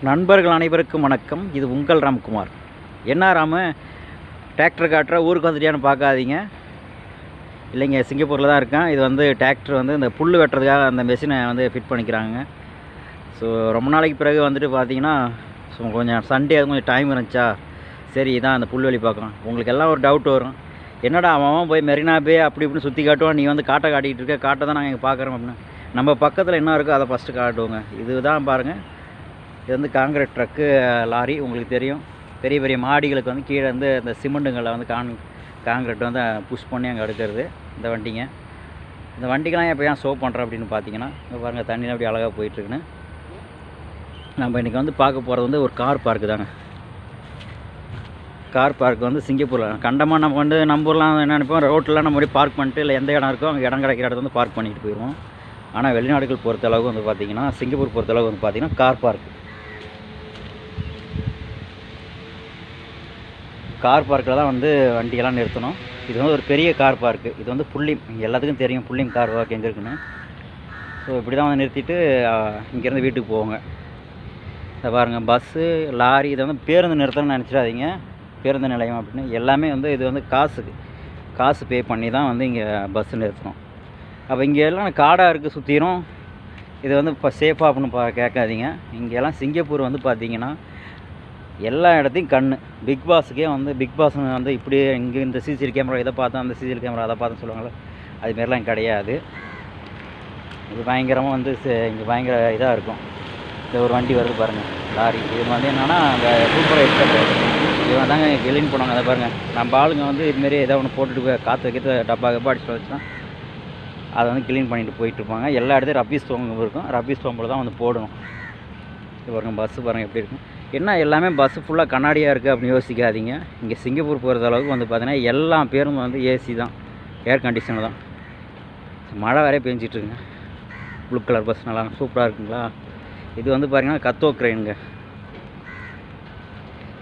நண்பர்கள் அனைவருக்கும் வணக்கம். இது உங்கள் ராம்குமார். என்ன ராமு டிராக்டர் காட்டுற ஊருக்கு வந்துட்டியான்னு பார்க்காதீங்க. இல்லைங்க, சிங்கப்பூரில் தான் இருக்கேன். இது வந்து டிராக்டர் வந்து இந்த புல் வெட்டுறதுக்காக அந்த மெஷினை வந்து ஃபிட் பண்ணிக்கிறாங்க. ஸோ ரொம்ப நாளைக்கு பிறகு வந்துட்டு பார்த்தீங்கன்னா கொஞ்சம் சண்டே அது கொஞ்சம் டைம் இருந்துச்சா, சரி இதான் அந்த புல்வெளி பார்க்கலாம். உங்களுக்கு எல்லாம் ஒரு டவுட் வரும், என்னடா அவன் போய் மெரினா பே அப்படி இப்படின்னு சுற்றி காட்டுவான், நீ வந்து காட்டை காட்டிகிட்டு இருக்க, காட்டை தான் நாங்கள் இங்கே பார்க்குறோம் அப்படின்னு. நம்ம பக்கத்தில் என்ன இருக்கோ அதை ஃபஸ்ட்டு காட்டுவோங்க. இதுதான் பாருங்கள், இது வந்து காங்கிரீட் ட்ரக்கு லாரி. உங்களுக்கு தெரியும், பெரிய பெரிய மாடிகளுக்கு வந்து கீழே வந்து இந்த சிமெண்ட்டுங்களை வந்து காங்கிரீட் வந்து புஷ் பண்ணி அங்கே எடுக்கிறது இந்த வண்டிங்க. இந்த வண்டிக்கெலாம் இப்போ ஏன் ஷோ பண்ணுறேன் அப்படின்னு பார்த்தீங்கன்னா, இங்கே பாருங்கள் தண்ணியில் அப்படி அழகாக போயிட்டுருக்குன்னு. நம்ம இன்றைக்கி வந்து பார்க்க போகிறது வந்து ஒரு கார் பார்க்கு தாங்க. கார் பார்க் வந்து சிங்கப்பூரில் கண்டமாக நம்ம வந்து நம்ம ஊர்லாம் என்ன நினைப்போம், ரோட்டில் நம்ம பார்க் பண்ணிட்டு இல்லை எந்த இடம் இருக்கோ அங்கே இடம் கிடைக்கிற இடத்துல வந்து பார்க் பண்ணிட்டு போயிடுவோம். ஆனால் வெளிநாடுகள் பொறுத்தளவுக்கு வந்து பார்த்திங்கன்னா, சிங்கப்பூர் பொறுத்தளவுக்கு வந்து பார்த்திங்கன்னா கார் பார்க்கில் தான் வந்து வண்டியெல்லாம் நிறுத்தணும். இது வந்து ஒரு பெரிய கார் பார்க்கு. இது வந்து புல்லிம், எல்லாத்துக்கும் தெரியும் புல்லிம் கார் பார்க் எங்கே இருக்குன்னு. ஸோ இப்படி தான் வந்து நிறுத்திட்டு இங்கேருந்து வீட்டுக்கு போவோங்க. இதை பாருங்கள், பஸ்ஸு லாரி இதை வந்து பேருந்து நிறுத்தணும்னு நினச்சிடாதீங்க, பேருந்து நிலையம் அப்படின்னு எல்லாமே வந்து இது வந்து காசு பே பண்ணி தான் வந்து இங்கே பஸ்ஸு நிறுத்தணும். அப்போ இங்கே எல்லாம் காடாக இருக்குது சுற்றிடும். இது வந்து இப்போ சேஃபாக அப்படின்னு கேட்காதீங்க. இங்கெல்லாம் சிங்கப்பூர் வந்து பார்த்திங்கன்னா எல்லா இடத்தையும் பிக் பாஸுக்கே வந்து பிக் பாஸ் வந்து இப்படி இங்கே இந்த சிசிடிவி கேமரா இதை பார்த்தோம், அந்த சிசிடிவி கேமரா அதை பார்த்தோன்னு சொல்லுவாங்களே, அதுமாரிலாம் கிடையாது. இது பயங்கரமாக வந்து இங்கே பயங்கர இதாக இருக்கும். இந்த ஒரு வண்டி வருது பாருங்கள், லாரி. இது வந்து என்னென்னா அந்த சூப்பராக எடுத்து இவன் தாங்க கிளீன் பண்ணுவாங்க. அதை பாருங்கள், நம்ம ஆளுங்க வந்து இதுமாரி ஏதோ ஒன்று போட்டுட்டு போய் காற்று வைக்கிறது டப்பா அடிச்சுட்டு வச்சுன்னா அதை வந்து க்ளீன் பண்ணிட்டு போயிட்டுருப்பாங்க. எல்லா இடத்தையும் ரப்பீஸ் சோம்பு இருக்கும், ரப்பீஸ் சோம்பில் தான் வந்து போடணும். இது பாருங்கள், பஸ்ஸு பாருங்கள் எப்படி இருக்கும். என்ன எல்லாமே பஸ்ஸு ஃபுல்லாக கண்ணாடியாக இருக்குது அப்படின்னு யோசிக்காதீங்க. இங்கே சிங்கப்பூர் போகிறது அளவுக்கு வந்து பார்த்தீங்கன்னா எல்லா பேரும் வந்து ஏசி தான், ஏர் கண்டிஷனர் தான். மழை வேறே பெஞ்சிட்ருக்குங்க. ப்ளூ கலர் பஸ் நல்லா சூப்பராக இருக்குங்களா. இது வந்து பார்த்திங்கன்னா கத்தோ க்ரெயினுங்க.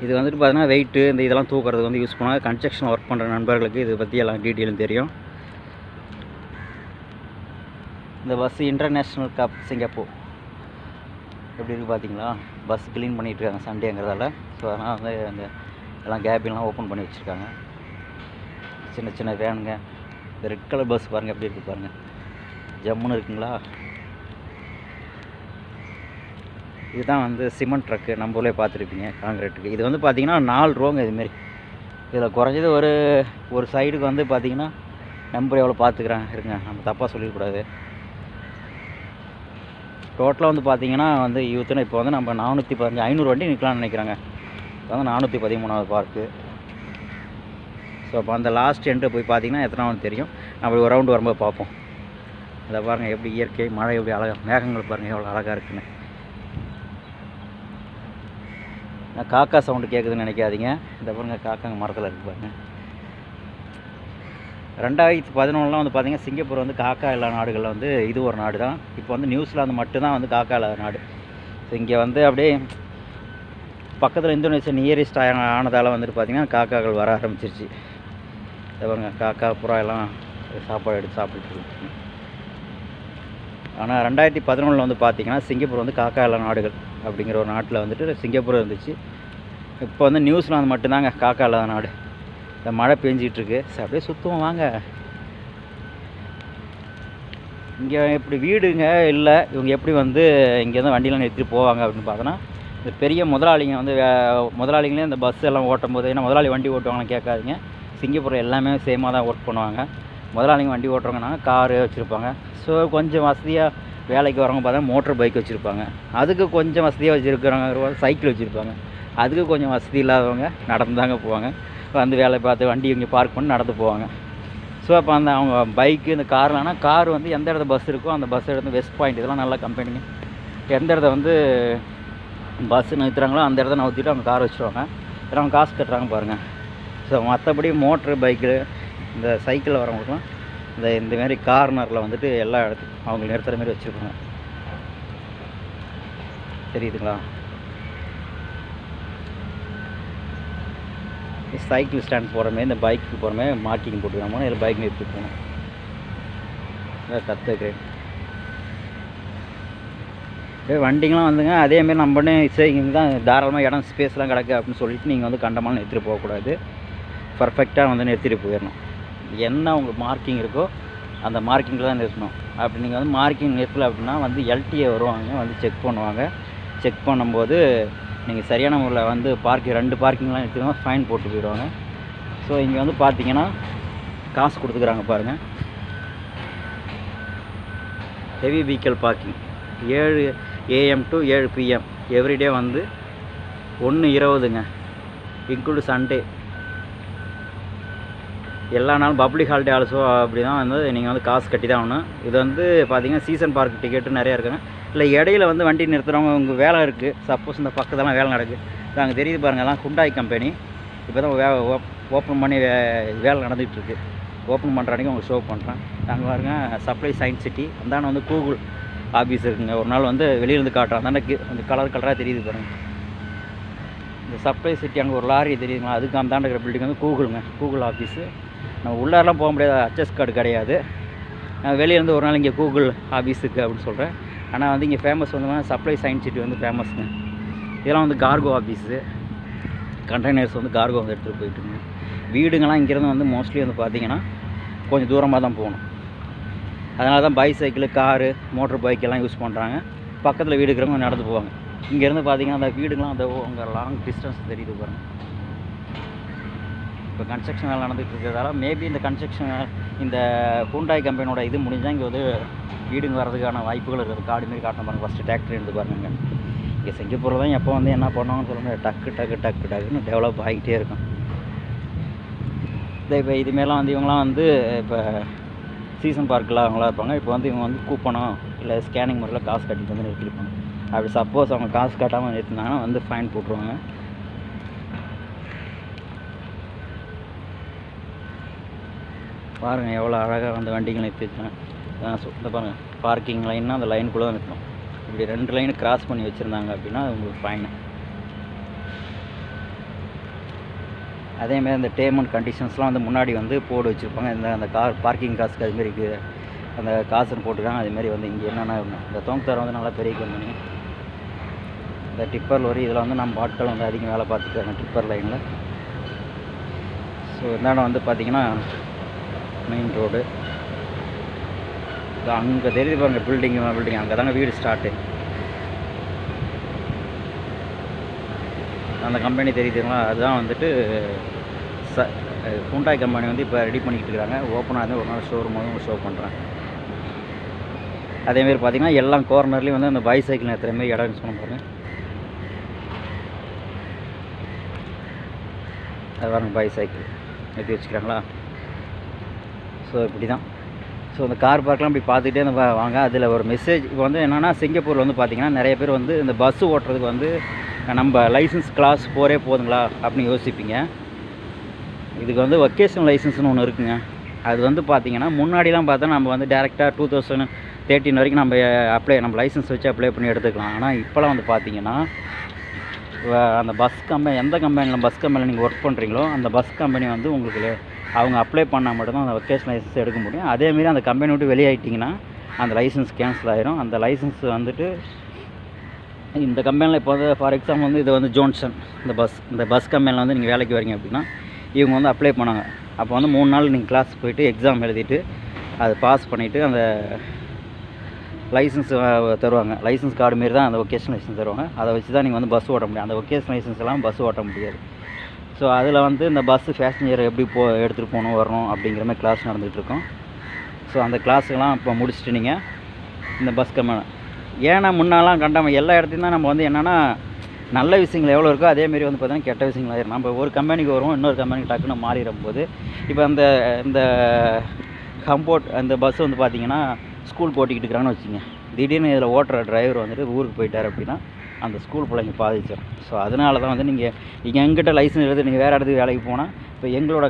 இது வந்துட்டு பார்த்தீங்கன்னா வெயிட்டு இந்த இதெல்லாம் தூக்குறதுக்கு வந்து யூஸ் பண்ணுவாங்க. கன்ஸ்ட்ரக்ஷன் ஒர்க் பண்ணுற நண்பர்களுக்கு இதை பற்றி எல்லாம் டீட்டெயிலும் தெரியும். இந்த பஸ்ஸு இன்டர்நேஷ்னல் கப் சிங்கப்பூர் எப்படி இருக்குது பார்த்தீங்களா. பஸ் க்ளீன் பண்ணிகிட்ருக்காங்க சண்டேங்கிறதால. ஸோ அதனால் வந்து அந்த எல்லாம் கேபின்லாம் ஓப்பன் பண்ணி வச்சுருக்காங்க. சின்ன சின்ன வேனுங்க. இந்த ரெட் கலர் பஸ் பாருங்கள் எப்படி இருக்குது பாருங்கள், ஜம்முன்னு இருக்குங்களா. இதுதான் வந்து சிமெண்ட் ட்ரக்கு, நம்ம ஊரில் பார்த்துருப்பீங்க காங்கிரீட்டுக்கு. இது வந்து பார்த்திங்கன்னா 4 ரோங்க இதுமாரி. இதில் குறைஞ்சது ஒரு சைடுக்கு வந்து பார்த்திங்கன்னா நம்பர் எவ்வளோ பார்த்துக்குறாங்க இருங்க, நம்ம தப்பாக சொல்லிடக்கூடாது. டோட்டலாக வந்து பார்த்திங்கன்னா வந்து யூத்துன்னு இப்போ வந்து நம்ம 415 500 வண்டி நிற்கலாம்னு நினைக்கிறாங்க. இப்போ வந்து 413வது பார்க்கு. ஸோ அப்போ அந்த லாஸ்ட் எண்டை போய் பார்த்திங்கன்னா எத்தனாவது தெரியும். நம்ம ஒரு ரவுண்டு வரும்போது பார்ப்போம். அதை பாருங்கள் எப்படி இயற்கை மழை எப்படி அழகாக, மேகங்கள் பாருங்கள் எவ்வளோ அழகாக இருக்குன்னு. காக்கா சவுண்டு கேட்குதுன்னு நினைக்காதீங்க. இந்த பாருங்கள் காக்காங்க மரத்தில் இருக்குது பாருங்கள். 2011 வந்து பார்த்திங்கன்னா சிங்கப்பூர் வந்து காக்கா இல்லாத நாடுகளில் வந்து இது ஒரு நாடு தான். இப்போ வந்து நியூசிலாந்து மட்டும்தான் வந்து காக்கா இல்லாத நாடு. ஸோ இங்கே வந்து அப்படியே பக்கத்தில் இந்தோனேஷியா நியரஸ்ட் ஆனதால் வந்துட்டு பார்த்திங்கன்னா காக்காக்கள் வர ஆரம்பிச்சிருச்சு. இதை பாருங்க, காக்கா புறா எல்லாம் சாப்பாடு எடுத்து சாப்பிட்டுருக்கு. ஆனால் 2011 வந்து பார்த்திங்கன்னா சிங்கப்பூர் வந்து காக்கா இல்லாத நாடுகள் அப்படிங்கிற ஒரு நாட்டில் வந்துட்டு சிங்கப்பூர் இருந்துச்சு. இப்போ வந்து நியூசிலாந்து மட்டும்தாங்க காக்கா இல்லாத நாடு. இந்த மழை பெஞ்சிகிட்ருக்கு. அப்படியே சுற்றுவோம் வாங்க. இங்கே எப்படி வீடுங்க இல்லை, இவங்க எப்படி வந்து இங்கேருந்து வண்டியெலாம் நிறுத்திட்டு போவாங்க அப்படின்னு பார்த்தோன்னா, இந்த பெரிய முதலாளிங்க வந்து முதலாளிங்களே இந்த பஸ் எல்லாம் ஓட்டும் போது, ஏன்னா முதலாளி வண்டி ஓட்டுவாங்கன்னு கேட்காதீங்க. சிங்கப்பூர் எல்லாமே சேமாக தான் ஒர்க் பண்ணுவாங்க. முதலாளிங்க வண்டி ஓட்டுறவங்கன்னா காரு வச்சுருப்பாங்க. ஸோ கொஞ்சம் வசதியாக வேலைக்கு வரவங்க பார்த்தா மோட்டர் பைக் வச்சுருப்பாங்க. அதுக்கு கொஞ்சம் வசதியாக வச்சுருக்கிறவங்க சைக்கிள் வச்சுருப்பாங்க. அதுக்கு கொஞ்சம் வசதி இல்லாதவங்க நடந்து தாங்க போவாங்க. வந்து வேலை பார்த்து வண்டி இங்கே பார்க் பண்ணி நடந்து போவாங்க. ஸோ அப்போ அந்த அவங்க பைக்கு இந்த கார்லானா கார் வந்து எந்த இடத்துல பஸ் இருக்கோ அந்த பஸ் எடுத்து வெஸ்ட் பாயிண்ட் இதெல்லாம் நல்லா கம்பெனிங்க. எந்த இடத்த வந்து பஸ்ஸு நிறுத்துறாங்களோ அந்த இடத்த நவுத்திட்டு அவங்க கார் வச்சுருவாங்க. ஏன்னா அவங்க காசு கட்டுறாங்க பாருங்கள். ஸோ மற்றபடி மோட்ரு பைக்கு இந்த சைக்கிளில் வரவங்களுக்குலாம் இந்தமாரி கார்னரில் வந்துட்டு எல்லா இடத்துக்கும் அவங்க நிறுத்துகிற மாதிரி வச்சுருப்பாங்க. தெரியுதுங்களா. சைக்கிள் ஸ்டாண்ட் போகிறமே இந்த பைக்கு போகிறமே மார்க்கிங் போட்டுக்காமல் இதில் பைக் நிறுத்தி போகணும். கற்றுக்கிறேன். வண்டிங்கெலாம் வந்துங்க அதேமாரி நம்ம பண்ணி சரி இங்கே தான் தாராளமாக இடம் ஸ்பேஸ்லாம் கிடக்கு அப்படின்னு சொல்லிட்டு நீங்கள் வந்து கண்டமாலும் நிறுத்திட்டு போகக்கூடாது. பர்ஃபெக்டாக வந்து நிறுத்திட்டு போயிடணும். என்ன உங்களுக்கு மார்க்கிங் இருக்கோ அந்த மார்க்கிங்கில் தான் நிறுத்தணும். அப்படி நீங்கள் வந்து மார்க்கிங் நிறுத்தலை அப்படின்னா வந்து எல்டிஏ வருவாங்க, வந்து செக் பண்ணுவாங்க. செக் பண்ணும்போது நீங்கள் சரியான முறையில் வந்து ரெண்டு பார்க்கிங்லாம் நிறுத்தினா ஃபைன் போட்டு போயிடுவாங்க. ஸோ இங்கே வந்து பார்த்தீங்கன்னா காசு கொடுத்துக்குறாங்க பாருங்கள். Heavy vehicle parking 7 AM to 7 PM everyday வந்து 1:20ங்க, இன்க்ளூடு சண்டே. எல்லா நாளும் பப்ளிக் ஹாலிடே ஆல்சோ அப்படி தான் வந்து நீங்கள் வந்து காசு கட்டி தான் ஆகணும். இது வந்து பார்த்தீங்கன்னா சீசன் பார்க் டிக்கெட்டு நிறையா இருக்குங்க. இல்லை இடையில வந்து வண்டி நிறுத்துகிறவங்க உங்கள் வேலை இருக்குது, சப்போஸ் இந்த பக்கத்தெல்லாம் வேலை நடக்குது, இது அங்கே தெரியுது பாருங்கள், எல்லாம் ஹுண்டாய் கம்பெனி இப்போ தான் ஓப்பன் பண்ணி வேலை நடந்துகிட்ருக்கு. ஓப்பன் பண்ணுற அன்றைக்கி உங்களுக்கு ஷோ பண்ணுறேன். நாங்கள் பாருங்க சப்ளை சயின்ஸ் சிட்டி அந்தாண்ட வந்து கூகுள் ஆஃபீஸ் இருக்குங்க. ஒரு நாள் வந்து வெளியிருந்து காட்டுறோம். அந்தாண்ட அந்த கலராக தெரியுது பாருங்கள். இந்த சப்ளை சிட்டி அங்கே ஒரு லாரி தெரியுதுங்களா, அதுக்கு அந்தாண்ட இருக்கிற பில்டிங் வந்து கூகுள் ஆஃபீஸு. நம்ம உள்ளாரெலாம் போக முடியாது, அக்சஸ் கார்டு கிடையாது. நான் வெளியேருந்து ஒரு நாள் இங்கே கூகுள் ஆஃபீஸுக்கு அப்படின்னு சொல்கிறேன். ஆனால் வந்து இங்கே ஃபேமஸ் வந்து சப்ளை சயின்ஸ் சிட்டி வந்து ஃபேமஸ்ங்க. இதெல்லாம் வந்து கார்கோ ஆஃபீஸு, கண்டெய்னர்ஸ் வந்து கார்கோ வந்து எடுத்துகிட்டு போயிட்டுருங்க. வீடுங்கள்லாம் இங்கேருந்து வந்து மோஸ்ட்லி வந்து பார்த்திங்கன்னா கொஞ்சம் தூரமாக தான் போகணும். அதனால தான் பைசைக்கிள், காரு, மோட்டர் பைக்கெல்லாம் யூஸ் பண்ணுறாங்க. பக்கத்தில் வீடு இருக்கிறவங்க நடந்து போவாங்க. இங்கேருந்து பார்த்திங்கன்னா அந்த வீடுங்களாம் அந்த அங்கே லாங் டிஸ்டன்ஸ் தெரியுது பாருங்கள். இப்போ கன்ஸ்ட்ரக்ஷன் வேலை நடந்துகிட்டு இருக்கிறதால மேபி இந்த கன்ஸ்ட்ரக்ஷன் இந்த ஹூண்டாய் கம்பெனியோட இது முடிஞ்சால் இங்கே வந்து வீடுங்க வர்றதுக்கான வாய்ப்புகள் இருக்குது. காடு மாரி காட்டணும் பாருங்கள். ஃபஸ்ட்டு டேக்டரி எடுத்து பாருங்க. இங்கே சிங்கப்பூரில் தான் எப்போ வந்து என்ன பண்ணுவாங்கன்னு சொல்ல முடியாது. டக்குன்னு டெவலப் ஆகிட்டே இருக்கும். இப்போ இதுமாரிலாம் வந்து இவங்களாம் வந்து இப்போ சீசன் பார்க்கில் அவங்களாம் இருப்பாங்க. இப்போ வந்து இவங்க வந்து கூப்பனோ இல்லை ஸ்கேனிங் முறையில் காசு கட்டிட்டு வந்து நிறுத்திருப்பாங்க. அப்படி சப்போஸ் அவங்க காசு கட்டாமல் நிறுத்தினாங்கன்னா வந்து ஃபைன் போட்டுருவாங்க. பாருங்கள் எவ்வளோ அழகாக வந்து வண்டிகள் நிறுத்திச்சுன்னா இந்த பாருங்கள் பார்க்கிங் லைன்னா அந்த லைனுக்குள்ளே தான் நிற்கணும். இப்படி 2 லைனு கிராஸ் பண்ணி வச்சுருந்தாங்க அப்படின்னா உங்களுக்கு ஃபைனு. அதேமாதிரி அந்த டேர்ம் அண்ட் கண்டிஷன்ஸ்லாம் வந்து முன்னாடி வந்து போர்டு வச்சுருப்பாங்க. அந்த கார் பார்க்கிங் காசுக்கு அதுமாரி இருக்குது, அந்த காசுன்னு போட்டுருக்காங்க. அதுமாரி வந்து இங்கே என்னென்ன இந்த தோங்தார் வந்து நல்லா பெரிய கம்பெனி. இந்த டிப்பர் லோரி இதில் வந்து நம்ம ஆட்கள் வந்து அதிகம் வேலை பார்த்துருக்காங்க டிப்பர் லைனில். ஸோ இந்தாண்ட வந்து பார்த்திங்கன்னா மெயின் ரோடு. அங்கே தெரியுது பாருங்கள் பில்டிங் அங்கே தாங்க வீடு ஸ்டார்ட்டு. அந்த கம்பெனி தெரியுதுங்களா, அதுதான் வந்துட்டு ஹூண்டாய் கம்பெனி வந்து இப்போ ரெடி பண்ணிக்கிட்டு இருக்கிறாங்க. ஓப்பன் ஆகுது ஒரு நாள் ஷோரூம் வந்து ஷோ பண்ணுறேன். அதேமாரி பார்த்திங்கன்னா எல்லா கார்னர்லேயும் வந்து அந்த பைசைக்கிள் நிறுத்துற மாரி இடம்னு சொன்ன பாருங்க. அது பாருங்கள் பைசைக்கிள் நிறுத்தி வச்சுக்கிறாங்களா. ஸோ இப்படி தான். ஸோ அந்த கார் பார்க்லாம் இப்படி பார்த்துக்கிட்டே அந்த வாங்க. அதில் ஒரு மெசேஜ் இப்போ வந்து என்னென்னா சிங்கப்பூரில் வந்து பார்த்திங்கன்னா நிறைய பேர் வந்து இந்த பஸ்ஸு ஓட்டுறதுக்கு வந்து நம்ம லைசன்ஸ் கிளாஸ் 4 போதுங்களா அப்படின்னு யோசிப்பீங்க. இதுக்கு வந்து வொக்கேஷனல் லைசன்ஸ்னு ஒன்று இருக்குங்க. அது வந்து பார்த்திங்கன்னா முன்னாடிலாம் பார்த்தா நம்ம வந்து டேரெக்டாக 2013 வரைக்கும் நம்ம லைசன்ஸ் வச்சு அப்ளை பண்ணி எடுத்துக்கலாம். ஆனால் இப்போலாம் வந்து பார்த்திங்கன்னா அந்த எந்த கம்பெனியில் பஸ் கம்பெனியில் நீங்கள் ஒர்க் பண்ணுறீங்களோ அந்த பஸ் கம்பெனி வந்து உங்களுக்கு அவங்க அப்ளை பண்ணால் மட்டும்தான் அந்த வொக்கேஷனல் லைசன்ஸ் எடுக்க முடியும். அதேமாரி அந்த கம்பெனி விட்டு வெளியாகிட்டிங்கன்னா அந்த லைசன்ஸ் கேன்சல் ஆகிரும். அந்த லைசன்ஸ் வந்துட்டு இந்த கம்பெனியில் இப்போ வந்து ஃபார் எக்ஸாம்பிள் வந்து இது வந்து ஜோன்சன் இந்த பஸ் கம்பெனியில் வந்து நீங்கள் வேலைக்கு வரீங்க அப்படின்னா இவங்க வந்து அப்ளை பண்ணாங்க. அப்போ வந்து 3 நாள் நீங்கள் கிளாஸ் போயிட்டு எக்ஸாம் எழுதிட்டு அது பாஸ் பண்ணிவிட்டு அந்த லைசன்ஸ் தருவாங்க. லைசன்ஸ் கார்டு மாரி தான் அந்த வொக்கேஷனல் லைசன்ஸ் தருவாங்க. அதை வச்சு தான் நீங்கள் வந்து பஸ் ஓட்ட முடியும். அந்த வொக்கேஷனல் லைசன்ஸ் எல்லாம் பஸ் ஓட்ட முடியாது. ஸோ அதில் வந்து இந்த பஸ்ஸு பேசஞ்சர் எப்படி எடுத்துகிட்டு போகணும் வரணும் அப்படிங்கிற மாதிரி கிளாஸ் நடந்துகிட்ருக்கோம். ஸோ அந்த கிளாஸுக்கெல்லாம் இப்போ முடிச்சுட்டு நீங்கள் இந்த பஸ் கம்பெனி ஏன்னா முன்னாலாம் கண்டாமல் எல்லா இடத்துலையும் தான் நம்ம வந்து என்னென்னா நல்ல விஷயங்கள் எவ்வளோ இருக்கோ அதேமாரி வந்து பார்த்தீங்கன்னா கெட்ட விஷயங்கள் ஆயிரும். நம்ம ஒரு கம்பெனிக்கு வருவோம், இன்னொரு கம்பெனிக்கு டக்குன்னு மாறிடும் போது இப்போ இந்த கம்போர்ட் அந்த பஸ் வந்து பார்த்திங்கன்னா ஸ்கூல் ஓட்டிக்கிட்டு இருக்கிறான்னு வச்சுங்க. திடீர்னு இதில் ஓட்டுற டிரைவர் வந்துட்டு ஊருக்கு போயிட்டார் அப்படின்னா அந்த ஸ்கூல் பிள்ளைங்க பாதிச்சிடும். ஸோ அதனால தான் வந்து நீங்கள் எங்கிட்ட லைசன்ஸ் எடுத்து நீங்கள் வேறு இடத்துக்கு வேலைக்கு போனால் இப்போ எங்களோட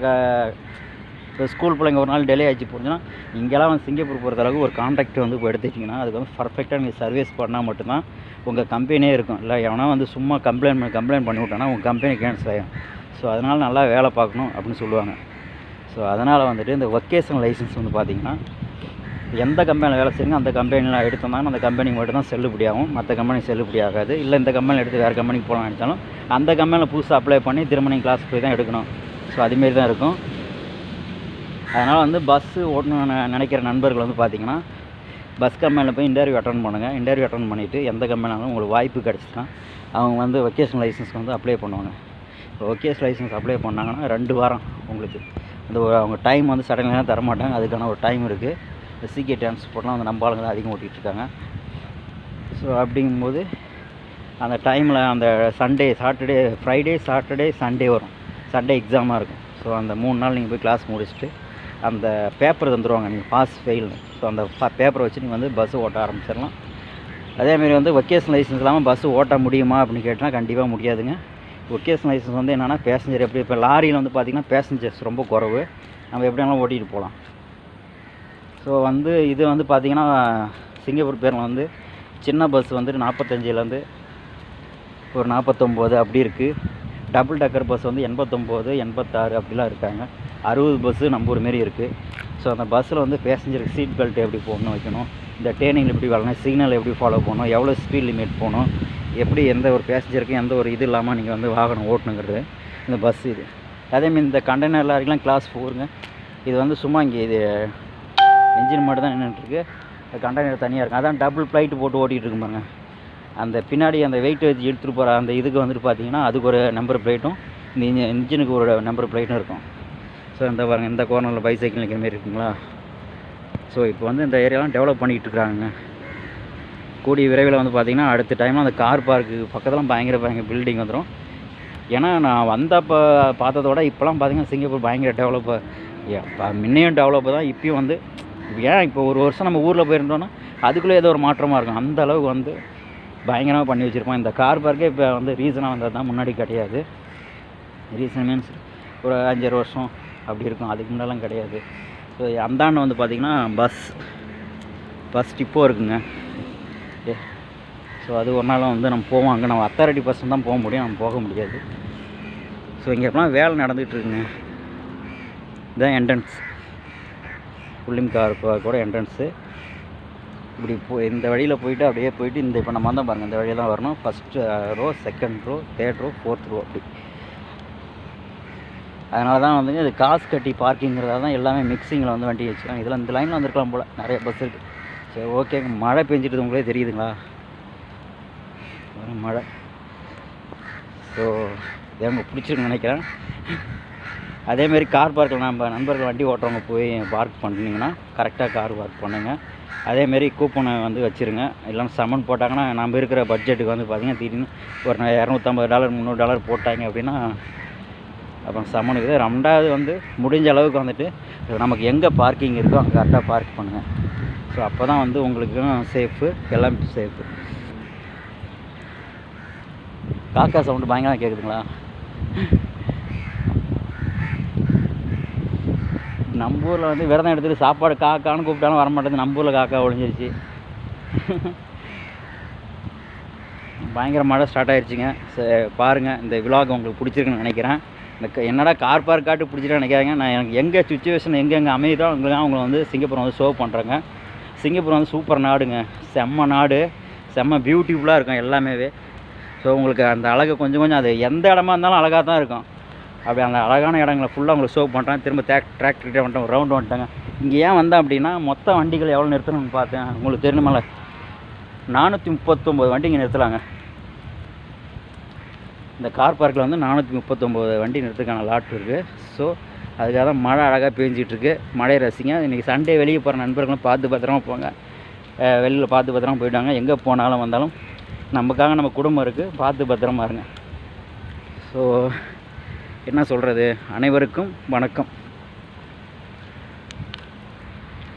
இப்போ ஸ்கூல் பிள்ளைங்க ஒரு நாள் டிலே ஆகிடுச்சு போச்சுன்னா இங்கெல்லாம் வந்து சிங்கப்பூர் பொறுத்தளவுக்கு ஒரு கான்ட்ராக்ட் வந்து இப்போ எடுத்துட்டிங்கன்னா அதுக்கு வந்து பர்ஃபெக்டாக நீங்கள் சர்வீஸ் பண்ணால் மட்டும்தான் உங்கள் கம்பெனியே இருக்கும். இல்லை எவனா வந்து சும்மா கம்ப்ளைண்ட் பண்ணி விட்டானா உங்கள் கம்பெனி கேன்சல் ஆகிடும். ஸோ அதனால் நல்லா வேலை பார்க்கணும் அப்படின்னு சொல்லுவாங்க. ஸோ அதனால் வந்துட்டு இந்த வொக்கேஷனல் லைசன்ஸ் வந்து பார்த்திங்கன்னா எந்த கம்பெனியில் வேலை செய்யுங்க அந்த கம்பெனியில் எடுத்தோம்னா அந்த கம்பெனிக்கு மட்டும் தான் செல்லுபடியாகும், மற்ற கம்பெனி செல்லுபடி ஆகாது. இல்லை இந்த கம்பெனியில் எடுத்து வேறு கம்பெனிக்கு போகலான்னு நினச்சாலும் அந்த கம்பெனியில் புதுசாக அப்ளை பண்ணி திரும்ப நீங்கள் கிளாஸ் போய் தான் எடுக்கணும். ஸோ அதுமாரி தான் இருக்கும். அதனால் வந்து பஸ்ஸு ஓட்டணும்னு நினைக்கிற நண்பர்கள் வந்து பார்த்திங்கன்னா பஸ் கம்பெனியில் போய் இன்டர்வியூ அட்டன் பண்ணுங்கள். இன்டர்வியூ அட்டன் பண்ணிவிட்டு எந்த கம்பெனினாலும் உங்களுக்கு வாய்ப்பு கிடச்சின்னா அவங்க வந்து வொக்கேஷனல் லைசன்ஸ்க்கு வந்து அப்ளை பண்ணுவாங்க. இப்போ வொக்கேஷனல் லைசன்ஸ் அப்ளை பண்ணாங்கன்னா 2 வாரம் உங்களுக்கு அந்த அவங்க டைம் வந்து சடனாக தரமாட்டாங்க. அதுக்கான ஒரு டைம் இருக்குது. இந்த சிகே டிரான்ஸ்போர்ட்லாம் வந்து நம்ம ஆளுங்க தான் அதிகம் ஓட்டிகிட்ருக்காங்க. ஸோ அப்படிங்கும்போது அந்த டைமில் அந்த Sunday Saturday Friday Saturday Sunday வரும். சண்டே எக்ஸாமாக இருக்கும். ஸோ அந்த 3 நாள் நீங்கள் போய் கிளாஸ் முடிச்சுட்டு அந்த பேப்பர் தந்துடுவாங்க நீங்கள் பாஸ் ஃபெயில்னு. ஸோ அந்த பேப்பரை வச்சு நீங்கள் வந்து பஸ்ஸு ஓட்ட ஆரம்பிச்சிடலாம். அதேமாரி வந்து வொக்கேஷனல் லைசன்ஸ் இல்லாமல் பஸ்ஸு ஓட்ட முடியுமா அப்படின்னு கேட்டால் கண்டிப்பாக முடியாதுங்க. வொக்கேஷனல் லைசன்ஸ் வந்து என்னென்னா பேசஞ்சர் எப்படி இப்போ லாரியில் வந்து பார்த்திங்கன்னா பேசஞ்சர்ஸ் ரொம்ப குறைவு, நம்ம எப்படினாலும் ஓட்டிகிட்டு போகலாம். ஸோ வந்து இது வந்து பார்த்திங்கன்னா சிங்கப்பூர் பேரில் வந்து சின்ன பஸ் வந்துட்டு 45லேருந்து ஒரு 49 அப்படி இருக்குது. டபுள் டக்கர் பஸ் வந்து 89, 86 அப்படிலாம் இருக்காங்க. 60 பஸ்ஸு நம்ம ஊர் மாரி இருக்குது. ஸோ அந்த பஸ்ஸில் வந்து பேசஞ்சருக்கு சீட் பெல்ட் எப்படி போடணும் வைக்கணும், இந்த டேர்னிங் எப்படி வரணும், சிக்னல் எப்படி ஃபாலோ பண்ணணும், எவ்வளோ ஸ்பீட் லிமிட் போகணும், எப்படி எந்த ஒரு பேசஞ்சருக்கும் எந்த ஒரு இது இல்லாமல் நீங்கள் வந்து வாகனம் ஓட்டணுங்கிறது இந்த பஸ் இது. அதேமாரி இந்த கண்டெய்னர் லாரிலாம் கிளாஸ் 4ங்க. இது வந்து சும்மா இங்கே இது இன்ஜின் மட்டும் தான் நின்றுட்டுருக்கு, கண்டெய்னர் தனியாக இருக்கும். அதான் டபுள் ஃப்ளைட்டு போட்டு ஓட்டிகிட்டு இருக்கும் பாருங்க. அந்த பின்னாடி அந்த வெயிட் வச்சு எடுத்துகிட்டு போகிற அந்த இதுக்கு வந்துட்டு பார்த்தீங்கன்னா அதுக்கு ஒரு நம்பர் பிளேட்டும் இந்த இன்ஜினுக்கு ஒரு நம்பர் பிளேட்டும் இருக்கும். ஸோ இந்த பாருங்கள் இந்த கார்னரில் பைசைக்கிள் நிற்கிற மாதிரி இருக்குங்களா. ஸோ இப்போ வந்து இந்த ஏரியாலாம் டெவலப் பண்ணிகிட்டு இருக்காங்க. கூடிய விரைவில் வந்து பார்த்திங்கன்னா அடுத்த டைமில் அந்த கார் பார்க்கு பக்கத்துலாம் பயங்கர பில்டிங் வந்துடும். ஏன்னா நான் வந்தப்போ பார்த்ததோட இப்போலாம் பார்த்திங்கன்னா சிங்கப்பூர் பயங்கர டெவலப்பு. முன்னையும் டெவலப்பு தான், இப்பயும் வந்து ஏன் இப்போ ஒரு வருஷம் நம்ம ஊரில் போயிருந்தோன்னா அதுக்குள்ளே ஏதோ ஒரு மாற்றமாக இருக்கும். அந்த அளவுக்கு வந்து பயங்கரமாக பண்ணி வச்சுருப்போம். இந்த கார் பார்க்கே இப்போ வந்து ரீசனாக வந்தது தான், முன்னாடி கிடையாது. ரீசன் மீன்ஸ் ஒரு 5-6 வருஷம் அப்படி இருக்கும், அதுக்கு முன்னெல்லாம் கிடையாது. ஸோ அந்தாண்ட வந்து பார்த்திங்கன்னா பஸ் டிப்போ இருக்குங்க. ஸோ அது ஒரு நாளும் வந்து நம்ம போவோம். அங்கே நம்ம அத்தாரிட்டி பர்சன் தான் போக முடியும், நம்ம போக முடியாது. ஸோ இங்கே எப்படிலாம் வேலை நடந்துகிட்டு இருக்குங்க. இதுதான் என்ட்ரன்ஸ், புல்லிம் கார் கூட என்ட்ரன்ஸு. இப்படி இந்த வழியில் போயிட்டு அப்படியே போயிட்டு இந்த இப்போ நம்ம தான் பாருங்கள் இந்த வழியில் தான் வரணும். First row, second row, third row, fourth row அப்படி. அதனால தான் வந்துங்க இது காசு கட்டி பார்க்கிங்கிறதா தான் எல்லாமே மிக்சிங்கில் வந்து வண்டி வச்சுக்கலாம். இதில் இந்த லைனில் வந்துருக்கலாம் போல், நிறைய பஸ் இருக்குது. சரி ஓகேங்க. மழை பெஞ்சிட்டு உங்களே தெரியுதுங்களா, மழை. ஸோ இதை உங்களுக்கு பிடிச்சிருக்குன்னு நினைக்கிறேன். அதேமாரி கார் பார்க்கில் நம்ம நண்பர்கள் வண்டி ஓட்டுறவங்க போய் பார்க் பண்ணிங்கன்னா கரெக்டாக கார் பார்க் பண்ணுங்கள். அதேமாரி கூப்பனை வந்து வச்சுருங்க. இல்லைன்னா சமன் போட்டாங்கன்னா நம்ம இருக்கிற பட்ஜெட்டுக்கு வந்து பார்த்திங்கன்னா திடீர்னு ஒரு $250 $300 போட்டாங்க அப்படின்னா அப்புறம் சமனுக்கு. ரெண்டாவது வந்து முடிஞ்ச அளவுக்கு வந்துட்டு நமக்கு எங்கே பார்க்கிங் இருக்கோ அங்கே கரெக்டாக பார்க் பண்ணுங்கள். ஸோ அப்போ தான் வந்து உங்களுக்கும் சேஃபு, எல்லாமே சேஃபு. காக்கா சவுண்டு பயங்கரமாக கேட்குதுங்களா. நம்ம ஊரில் வந்து விரதம் எடுத்துகிட்டு சாப்பாடு காக்கான்னு கூப்பிட்டாலும் வரமாட்டேங்குது. நம்ம ஊரில் காக்கா ஒழிஞ்சிருச்சு. பயங்கர மழை ஸ்டார்ட் ஆகிடுச்சிங்க. பாருங்கள், இந்த விலாக் உங்களுக்கு பிடிச்சிருக்குன்னு நினைக்கிறேன். இந்த என்னடா கார் பார்க் காட்டு பிடிச்சிட்டு நினைக்காங்க. நான் எனக்கு எங்கே சுச்சுவேஷன் எங்கெங்கே அமையுதோ அவங்களை வந்து சிங்கப்பூர் வந்து ஷோ பண்ணுறேங்க. சிங்கப்பூர் வந்து சூப்பர் நாடுங்க, செம்ம நாடு, செம்ம பியூட்டிஃபுல்லாக இருக்கும் எல்லாமே. ஸோ உங்களுக்கு அந்த அழகு கொஞ்சம் கொஞ்சம் அது எந்த இடமா இருந்தாலும் அழகாக தான் இருக்கும். அப்படி அந்த அழகான இடங்களை ஃபுல்லாக உங்களுக்கு ஷோ பண்ணுறேன். திரும்ப டிராக்டர்கிட்டே வந்துட்டேன், ஒரு ரவுண்டு வந்துட்டாங்க. இங்கே ஏன் வந்தேன் அப்படின்னா மொத்த வண்டிகள் எவ்வளோ நிறுத்தணும்னு பார்த்தேன். உங்களுக்கு தெரியுமில்ல, 439 வண்டி இங்கே நிறுத்தலாங்க. இந்த கார் பார்க்கில் வந்து 439 வண்டி நிறுத்துக்கான லாட் இருக்குது. ஸோ அதுக்காக தான் மழை அழகாக பேஞ்சிட்ருக்கு. மழையை ரசிங்க. இன்றைக்கி சண்டே வெளியே போகிற நண்பர்களும் பார்த்து பத்திரமா போங்க. வெளியில் பார்த்து பத்திரமா போயிட்டாங்க. எங்கே போனாலும் வந்தாலும் நமக்காக நம்ம குடும்பம் இருக்குது, பார்த்து பத்திரமா இருங்க. ஸோ என்ன சொல்கிறது, அனைவருக்கும் வணக்கம்.